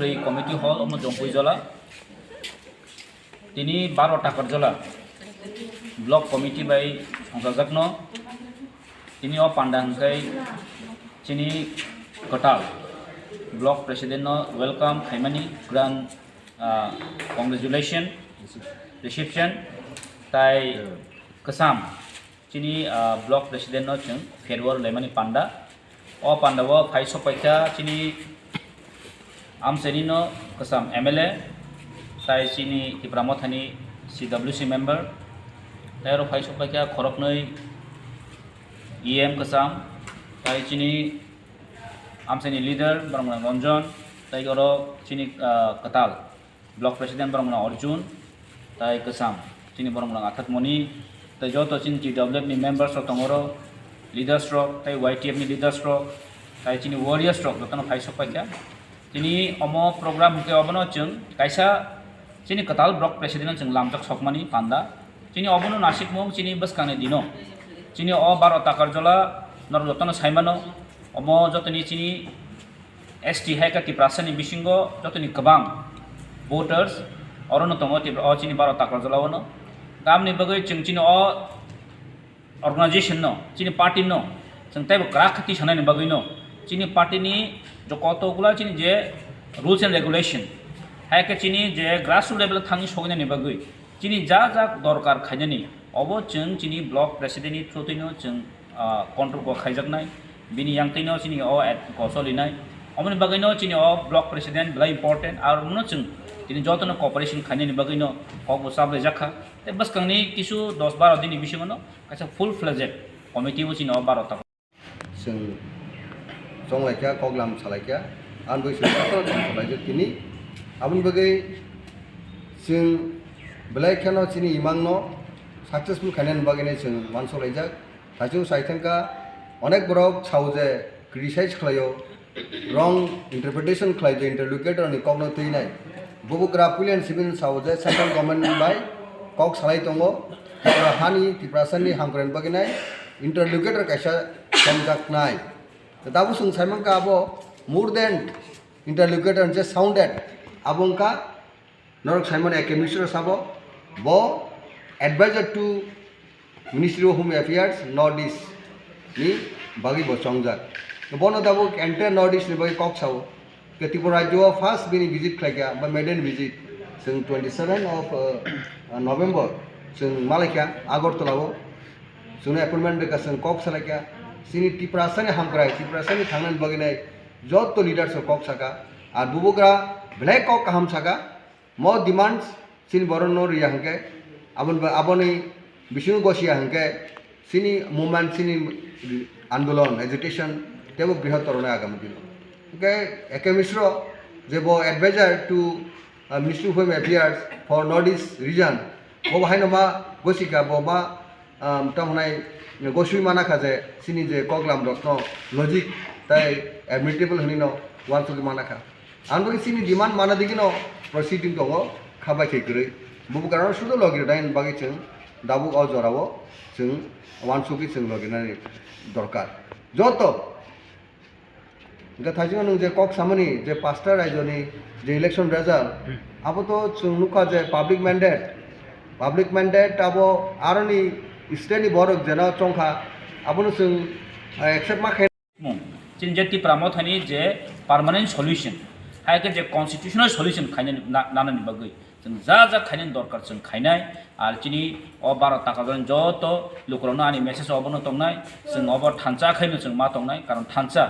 Free Committee Hall of Jongpuijola. Tini 12 Takarjala Block Committee by Songsajakno. Tini o Pandangkai Chini kwtal Block President no welcome Khaimani grand congratulation reception tai Kasam Chini Block President no chung farewell lemani panda o panda wo phai sopaika chini amseni no Kasam MLA tai chini Tipra mothani CWC member tai ro phai sopaika khoroknoi EM Kasam tai chini amseni leader barangna Ranjan tai goro chini kwtal block president barangna Arjun tai Kasam chini barangna Athatmoni tai joto chini TWF ni members ro tongoro leaders ro tai YTF ni leaders ro tai chini warriors ro jotono phai sopaika chini omo program ke obono chung kaisa chini kwtal block president chung Lamsokma ni panda chini obono nasik mong chini bas kane dino chini o 12 Takarjala nor jotono saimano omo jotoni chini ST haika Tiprasani bisingo jotoni kabang voters orono tongo Tipra o chini 12 Takarjala wono gamni bagai chini o organization no chini party no sangtai bo krakhati sanai ni bagai no chini party ni jo kotogula chini je rules and regulation haika chini je grassroots level thangi sogina ni bagai chini ja dorkar khaijani obo chini block president ni through chung control ko khaijaknai bini yang tino chini o at ko solinai omni bagaino chini o block president very important ar muno chung chini jotono cooperation khani ni bagaino ko bo sable jakha te bas kangni kisu 10 12 din bisingono kaisa full fledged committee bo chini o 12 ta sing songlaikia koglam salaikia an boi sing ko salaikia kini abun bagai sing belai khano chini imangno successful khanen bagaine sing mansolaijak tajo saithangka অনেক বড় ছাউজে criticise খালাयो রং interpretation খালাयो interlocutor नि কগনো তৈনাই বুবুগ্রা পুলিয়ান civil ছাউজে central government বাই কক সালাই তঙ্গো হানি ত্রিপ্রাসানি হামকরেন বগিনাই ইন্টারলোকেটর কাইসা সমজাকনাই দাবু সুং সাইমাংকা আবো মোর দেন ইন্টারলোকেটর যে সাউন্ডেড আবংকা নরক সাইমন একেমিস্টর সাবো ব adviser to ministry of home affairs north east ni bagi bo songjak bono dabo enter northeast ni bagi kok sao ke Tripura rajyo first bini visit khlaika ba maiden visit sing 27 of November sing malaikia Agartala bo sune appointment ka sing kok salaika sini Tripura sane hamkrai Tripura sane thangnan bagi nai jot to leaders kok saka ar bubugra black kok ham saka mo demands sin boronor yangke aboni bishnu gosia hangke sini movement sini আন্দোলন agitation তেবো বৃহত্তর নয় আগামী দিন ওকে A K Mishra যে বো adviser to ministry of home affairs for north east reason বো বাহাইনো মা গসিকা বো মা তামনাই গসুই মানা খাজে সিনি যে কগলাম রত্ন লজিক তাই অ্যাডমিটেবল হনিনো ওয়ানসুকি মানা খা আনবকি সিনি ডিমান্ড মানা দিকিনো প্রসিডিং দङ খাবাই খেগ্रै বুবু কারণ শুধু লগির ডাইন বাগি जों দাবু অ জরাবো जों ওয়ানসুকি जों লগিনানি দরকার যত এটা থাকি নং যে কক সামনি যে পাঁচটা রাজ্যনি যে ইলেকশন রেজাল্ট আবো তো নুকা যে পাবলিক ম্যান্ডেট আবো আরনি স্টেটনি বরক যেনা চংখা আবনো जों एक्सेप्ट मा खे चिनजे Tipra mothani je permanent solution हायके जे कन्स्टिट्यूशनल सल्यूशन खाइने नानानि बागै जों जा खाइने दरकार जों खाइनाय आर चिनि अ 12 Takarjala जत लुकरावनो आनि मेसेज अबनो तंनाय जों अब थानचा खाइनो जों मा तंनाय कारण थानचा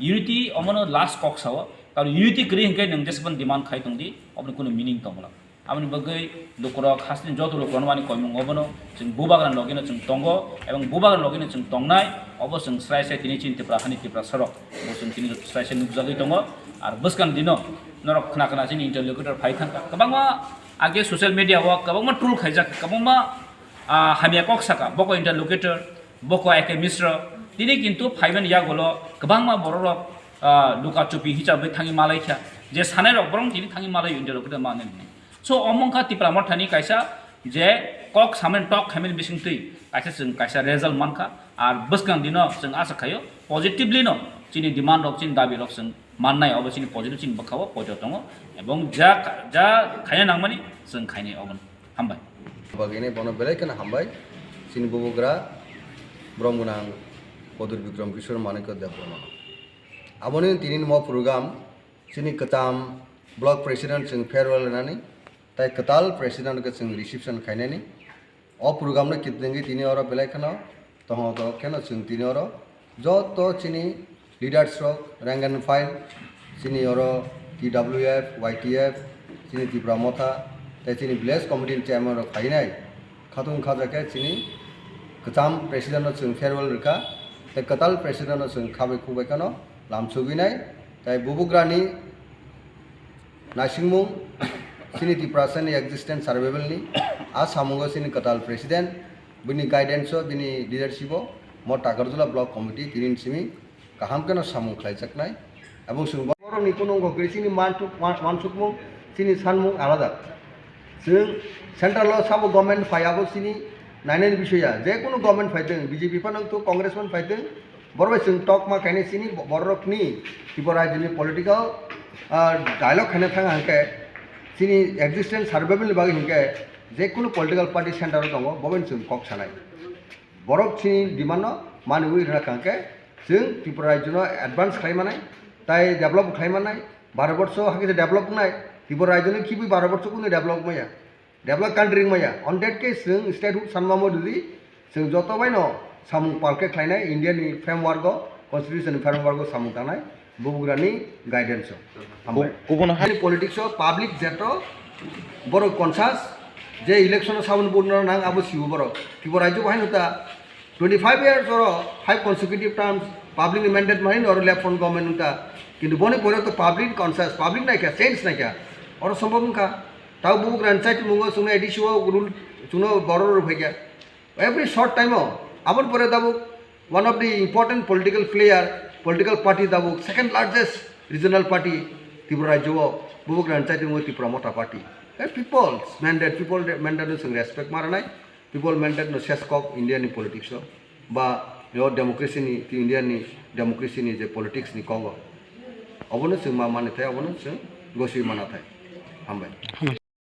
यूनिटी अमनो लास्ट कक साव कारण यूनिटी ग्री हंके नों जेसेबां डिमांड खाइ तंदि अबनो कुनो मिनिं तंगला आमनि बागै लुकराव खासनि जत लुकरावनो आनि कयमं अबनो जों बुबागान लगिनो जों तंगो एबं बुबागान लगिनो जों तंनाय अब जों स्राय तिनि चिन Tipra हानि Tipra सरक जों तिनि स्राय नुजागै दङ আর বসকান দিনো নরক খনা খনা চিনি ইন্টারলোকেটর ফাই থাকা কবাংমা আগে সোশ্যাল মিডিয়া ওয়া কবাংমা ট্রোল খাইজাক কবাংমা হামিয়া কক সাকা বক ইন্টারলোকেটর বক একে মিশ্র তিনি কিন্তু ফাইবেন ইয়া গলো কবাংমা বড়রক লুকা চুপি হিসাবে থাঙি মালাইখা যে সানে রক বরং তিনি থাঙি মালাই ইন্টারলোকেটর মানে সো অমংখা Tipra মথানি কাইসা যে কক সামেন টক খামিন বিসিং তুই কাইসা जों কাইসা রেজাল্ট মানখা আর বসকান দিনো जों আশা খাयो পজিটিভলি नो চিনি ডিমান্ড রক চিনি দাবি রক जों माननाय अबसिनि पजिटिव चिन बखाव पजिटिव दङ एबं जा खायनो नांमानि जों खायनाय अगन हामबाय bagini bono belai kana hambai sini bobogra bromgunang kodur bikram kishor manikot debrono aboni tinin mo program sini katam block president sing farewell nani tai katal president ke sing reception khainani o program na kitnengi tini ora belai kana toh to kena sing tini ora joto sini leaders rok rank and file sini ora TWF YTF sini Tipra motha tai sini village committee chairman rok khainai khatung khajake sini katam president sing farewell rika tai katal president sing khabe khubai kana lamsoginai tai bubugrani nasingmung sini Tipra sani existence survival ni a samungo sini katal president bini guidance bini leadership mo Takarjala block committee tinin simi kaham kana samung khlaijak nai এবং বড়নি কোনো গগ্রেসিনি মানসুকমুং সিনি সানমুং আলাদা जों सेन्ट्रेलाव साबो government फायाबो सिनि नायनायनि बिषया जे कोनो government फायदों BJP फानंतो कांग्रेसमोन फायदों बरबाय जों टक मा खायने सिनि बररकनि त्रिपुरा राज्योनि पलिटिकल डायलग खायनो थाङा हांके सिनि एक्जिस्टेन्स सार्भाइभेलनि बागै हांके जे कोनो पलिटिकल पार्टी सेन्टाराव दङ बबेन जों कक सानाय बरक सिनि डिमान्ड मानबो इरा हांके जों त्रिपुरा राज्योनो एडभान्स खालामनाय তাই ডেভেলপ খাইমানাই 12 বছর হাকে ডেভেলপ নাই ত্রিপুরা রাজ্যনি কিবি 12 বছর কোন develop Maya develop country Maya on that case जों स्टेटहुड सानमामो दुदि जों जतबायनो सामु पालके खायनाय इन्डियानि फ्रेमवर्क कन्स्टिट्यूशन फ्रेमवर्क सामु तानाय बुबुग्रानि गाइडेन्स गुबुन हानि पलिटिक्स पाब्लिक जेतो बर कनसास जे इलेक्शन सामु बुरनो नां आबो सिबो बर त्रिपुरा राज्य बाहायनोता 25 years or 5 consecutive terms public mandate mahin or left front government unta kintu bone pore to public conscious public na kya sense na kya or sambhav ka tau bu grand site mungo sune edisho rule suno boror bhega every short time abon pore dabu one of the important political player political party dabu second largest regional party Tipra rajyo bu grand site mungo Tipra motha party people's mandate sung respect maranai people mandate no seskok Indian politics ba yo democracy ni Indian ni democracy ni je politics ni kogo obono sing ma mane thai obono sing gosi mana thai hambai